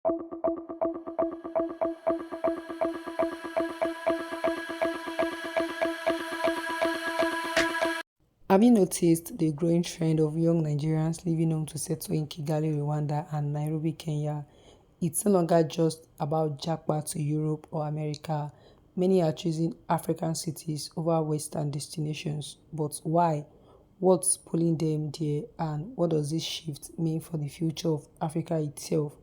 Have you noticed the growing trend of young Nigerians leaving home to settle in Kigali, Rwanda, and Nairobi, Kenya? It's no longer just about jackpot to Europe or America. Many are choosing African cities over Western destinations. But why? What's pulling them there, and what does this shift mean for the future of Africa itself?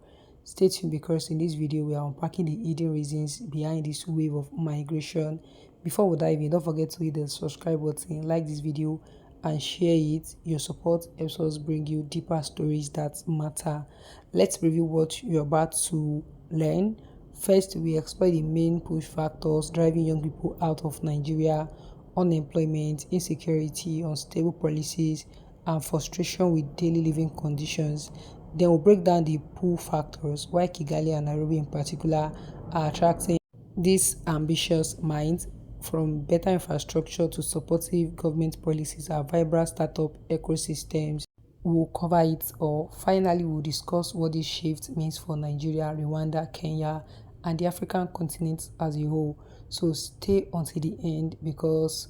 Stay tuned because in this video we are unpacking the hidden reasons behind this wave of migration. Before we dive in, don't forget to hit the subscribe button, like this video, and share it. Your support helps us bring you deeper stories that matter. Let's review what you're about to learn. First, we explore the main push factors driving young people out of Nigeria: unemployment, insecurity, unstable policies, and frustration with daily living conditions. Then we'll break down the pull factors, why Kigali and Nairobi in particular are attracting these ambitious minds, from better infrastructure to supportive government policies and vibrant startup ecosystems. We'll cover it all. Finally, we'll discuss what this shift means for Nigeria, Rwanda, Kenya, and the African continent as a whole. So stay until the end because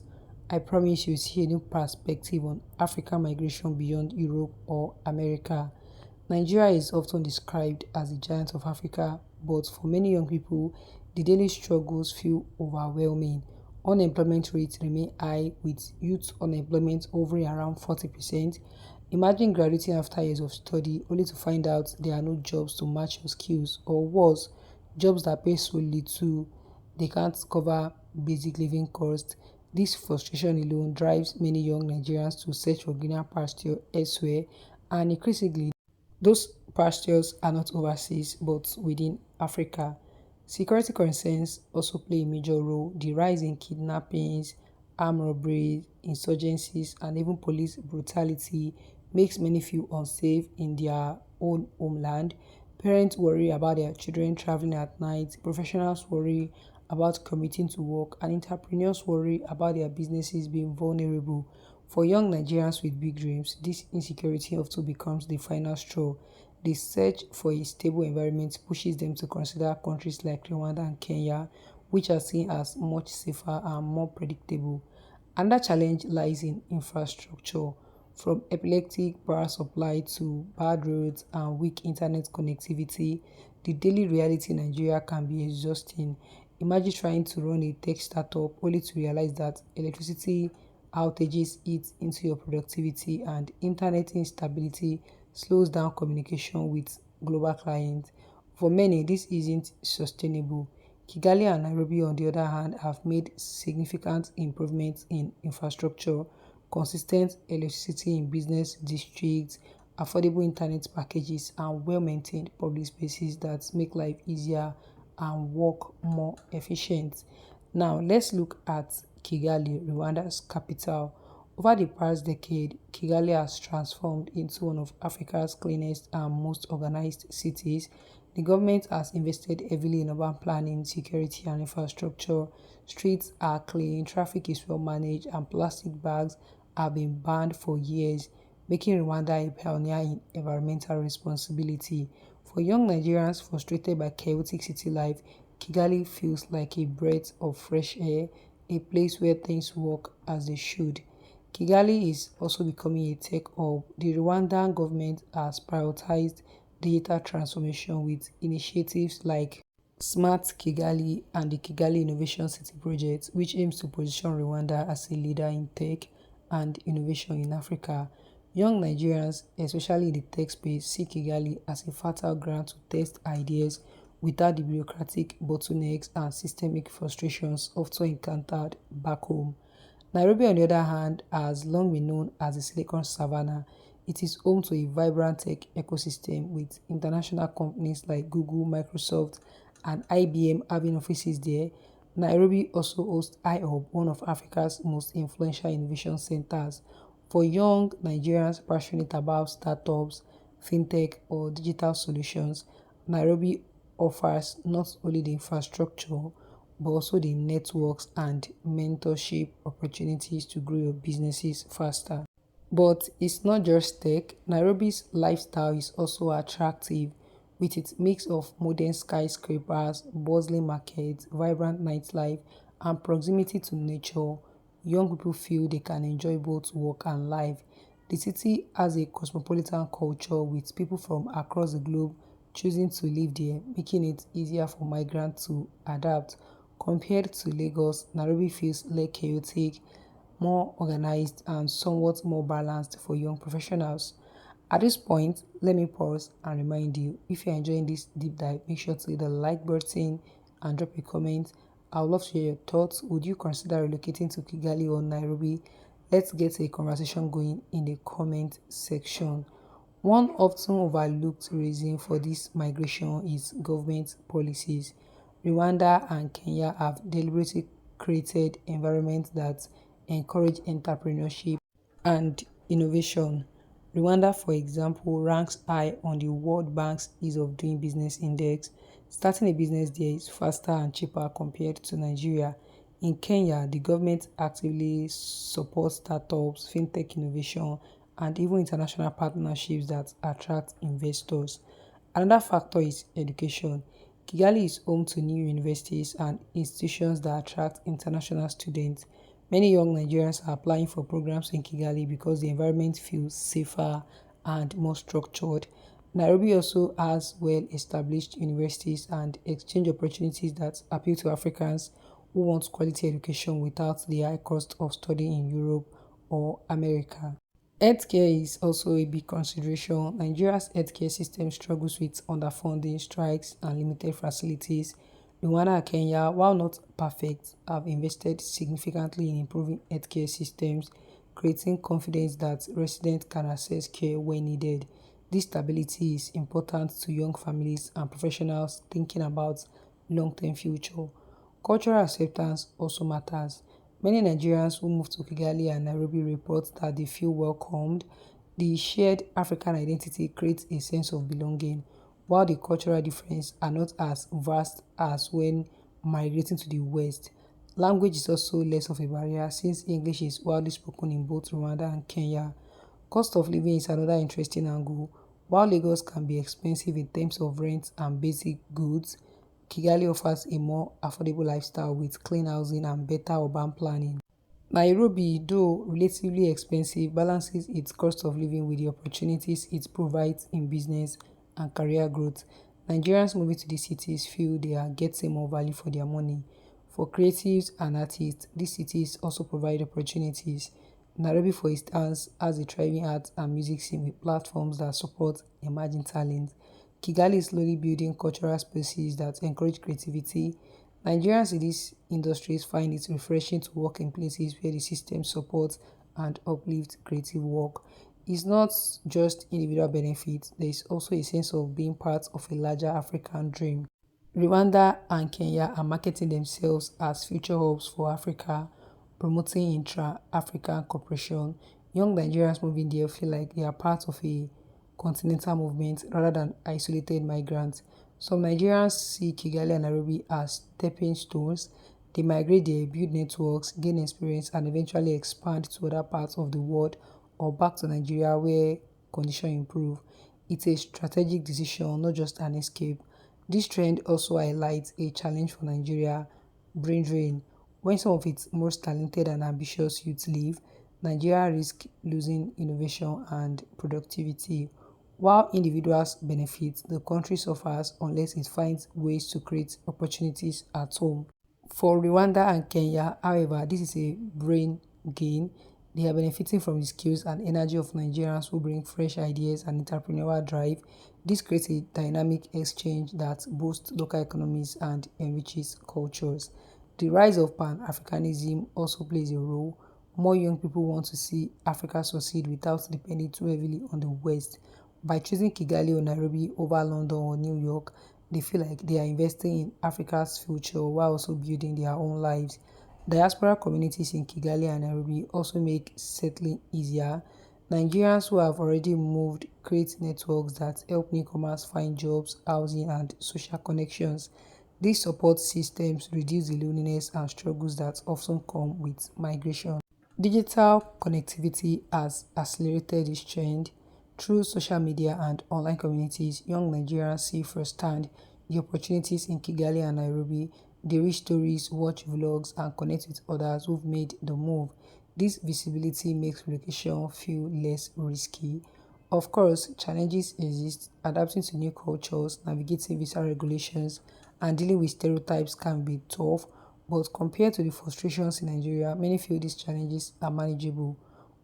I promise you see a new perspective on African migration beyond Europe or America. Nigeria is often described as the giant of Africa, but for many young people, the daily struggles feel overwhelming. Unemployment rates remain high, with youth unemployment hovering around 40%. Imagine graduating after years of study only to find out there are no jobs to match your skills, or worse, jobs that pay so little they can't cover basic living costs. This frustration alone drives many young Nigerians to search for greener pasture elsewhere, and increasingly those pastures are not overseas but within Africa. Security concerns also play a major role. The rise in kidnappings, armed robberies, insurgencies, and even police brutality makes many feel unsafe in their own homeland. Parents worry about their children traveling at night, professionals worry about commuting to work, and entrepreneurs worry about their businesses being vulnerable. For young Nigerians with big dreams, this insecurity often becomes the final straw. The search for a stable environment pushes them to consider countries like Rwanda and Kenya, which are seen as much safer and more predictable. Another challenge lies in infrastructure. From epileptic power supply to bad roads and weak internet connectivity, the daily reality in Nigeria can be exhausting. Imagine trying to run a tech startup only to realize that electricity outages eat into your productivity and internet instability slows down communication with global clients. For many, this isn't sustainable. Kigali and Nairobi, on the other hand, have made significant improvements in infrastructure, consistent electricity in business districts, affordable internet packages, and well-maintained public spaces that make life easier and work more efficient. Now, let's look at Kigali, Rwanda's capital. Over the past decade, Kigali has transformed into one of Africa's cleanest and most organized cities. The government has invested heavily in urban planning, security, and infrastructure. Streets are clean, traffic is well managed, and plastic bags have been banned for years, making Rwanda a pioneer in environmental responsibility. For young Nigerians frustrated by chaotic city life, Kigali feels like a breath of fresh air, a place where things work as they should. Kigali is also becoming a tech hub. The Rwandan government has prioritized digital transformation with initiatives like Smart Kigali and the Kigali Innovation City project, which aims to position Rwanda as a leader in tech and innovation in Africa. Young Nigerians, especially in the tech space, see Kigali as a fertile ground to test ideas without the bureaucratic bottlenecks and systemic frustrations often encountered back home. Nairobi, on the other hand, has long been known as the Silicon Savannah. It is home to a vibrant tech ecosystem with international companies like Google, Microsoft, and IBM having offices there. Nairobi also hosts IHUB, one of Africa's most influential innovation centers. For young Nigerians passionate about startups, fintech, or digital solutions, Nairobi offers not only the infrastructure but also the networks and mentorship opportunities to grow your businesses faster. But it's not just tech. Nairobi's lifestyle is also attractive. With its mix of modern skyscrapers, bustling markets, vibrant nightlife, and proximity to nature, young people feel they can enjoy both work and life. The city has a cosmopolitan culture with people from across the globe choosing to live there, making it easier for migrants to adapt. Compared to Lagos, Nairobi feels less chaotic, more organized, and somewhat more balanced for young professionals. At this point, let me pause and remind you, if you're enjoying this deep dive, make sure to hit the like button and drop a comment. I would love to hear your thoughts. Would you consider relocating to Kigali or Nairobi? Let's get a conversation going in the comment section. One often overlooked reason for this migration is government policies. Rwanda and Kenya have deliberately created environments that encourage entrepreneurship and innovation. Rwanda, for example, ranks high on the World Bank's Ease of Doing Business Index. Starting a business there is faster and cheaper compared to Nigeria. In Kenya, the government actively supports startups, fintech innovation, and even international partnerships that attract investors. Another factor is education. Kigali is home to new universities and institutions that attract international students. Many young Nigerians are applying for programs in Kigali because the environment feels safer and more structured. Nairobi also has well established universities and exchange opportunities that appeal to Africans who want quality education without the high cost of studying in Europe or America. Healthcare is also a big consideration. Nigeria's healthcare system struggles with underfunding, strikes, and limited facilities. Rwanda and Kenya, while not perfect, have invested significantly in improving healthcare systems, creating confidence that residents can access care when needed. This stability is important to young families and professionals thinking about long-term future. Cultural acceptance also matters. Many Nigerians who move to Kigali and Nairobi report that they feel welcomed. The shared African identity creates a sense of belonging, while the cultural differences are not as vast as when migrating to the West. Language is also less of a barrier since English is widely spoken in both Rwanda and Kenya. Cost of living is another interesting angle. While Lagos can be expensive in terms of rent and basic goods, Kigali offers a more affordable lifestyle with clean housing and better urban planning. Nairobi, though relatively expensive, balances its cost of living with the opportunities it provides in business and career growth. Nigerians moving to these cities feel they are getting more value for their money. For creatives and artists, these cities also provide opportunities. Nairobi, for instance, has a thriving art and music scene with platforms that support emerging talent. Kigali is slowly building cultural spaces that encourage creativity. Nigerians in these industries find it refreshing to work in places where the system supports and uplifts creative work. It's not just individual benefits, there is also a sense of being part of a larger African dream. Rwanda and Kenya are marketing themselves as future hubs for Africa, promoting intra-African cooperation. Young Nigerians moving there feel like they are part of a continental movement rather than isolated migrants. Some Nigerians see Kigali and Nairobi as stepping stones. They migrate there, build networks, gain experience, and eventually expand to other parts of the world or back to Nigeria where conditions improve. It's a strategic decision, not just an escape. This trend also highlights a challenge for Nigeria: brain drain. When some of its most talented and ambitious youth leave, Nigeria risks losing innovation and productivity. While individuals benefit, the country suffers unless it finds ways to create opportunities at home. For Rwanda and Kenya, however, this is a brain gain. They are benefiting from the skills and energy of Nigerians who bring fresh ideas and entrepreneurial drive. This creates a dynamic exchange that boosts local economies and enriches cultures. The rise of Pan-Africanism also plays a role. More young people want to see Africa succeed without depending too heavily on the West. By choosing Kigali or Nairobi over London or New York, they feel like they are investing in Africa's future while also building their own lives. Diaspora communities in Kigali and Nairobi also make settling easier. Nigerians who have already moved create networks that help newcomers find jobs, housing, and social connections. These support systems reduce the loneliness and struggles that often come with migration. Digital connectivity has accelerated this trend. Through social media and online communities, young Nigerians see firsthand the opportunities in Kigali and Nairobi. They read stories, watch vlogs, and connect with others who've made the move. This visibility makes relocation feel less risky. Of course, challenges exist. Adapting to new cultures, navigating visa regulations, and dealing with stereotypes can be tough, but compared to the frustrations in Nigeria, many feel these challenges are manageable.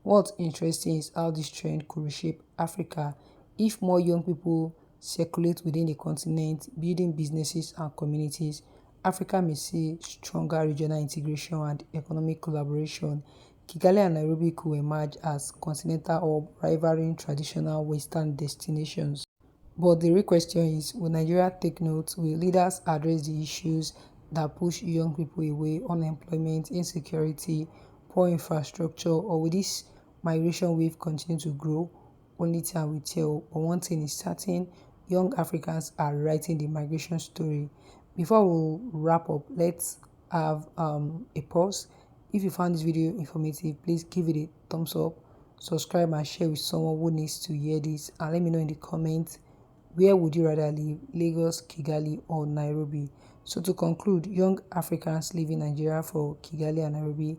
What's interesting is how this trend could reshape Africa if more young people circulate within the continent, building businesses and communities. Africa may see stronger regional integration and economic collaboration. Kigali and Nairobi could emerge as continental hub rivaling traditional Western destinations. But the real question is, will Nigeria take note? Will leaders address the issues that push young people away, unemployment, insecurity, poor infrastructure, or will this migration wave continue to grow? Only time will tell. But one thing is certain, young Africans are writing the migration story. Before we wrap up, let's have a pause. If you found this video informative, please give it a thumbs up, subscribe and share with someone who needs to hear this, and let me know in the comments, where would you rather live, Lagos, Kigali, or Nairobi? So to conclude, young Africans leaving Nigeria for Kigali and Nairobi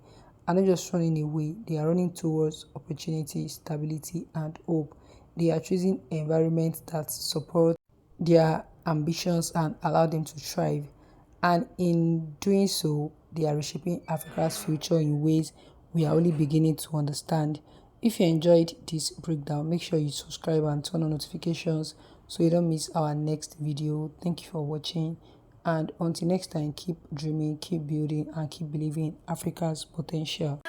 are not just running away, they are running towards opportunity, stability, and hope. They are choosing environments that support their ambitions and allow them to thrive. And in doing so, they are reshaping Africa's future in ways we are only beginning to understand. If you enjoyed this breakdown, make sure you subscribe and turn on notifications so you don't miss our next video. Thank you for watching, and until next time, keep dreaming, keep building, and keep believing in Africa's potential.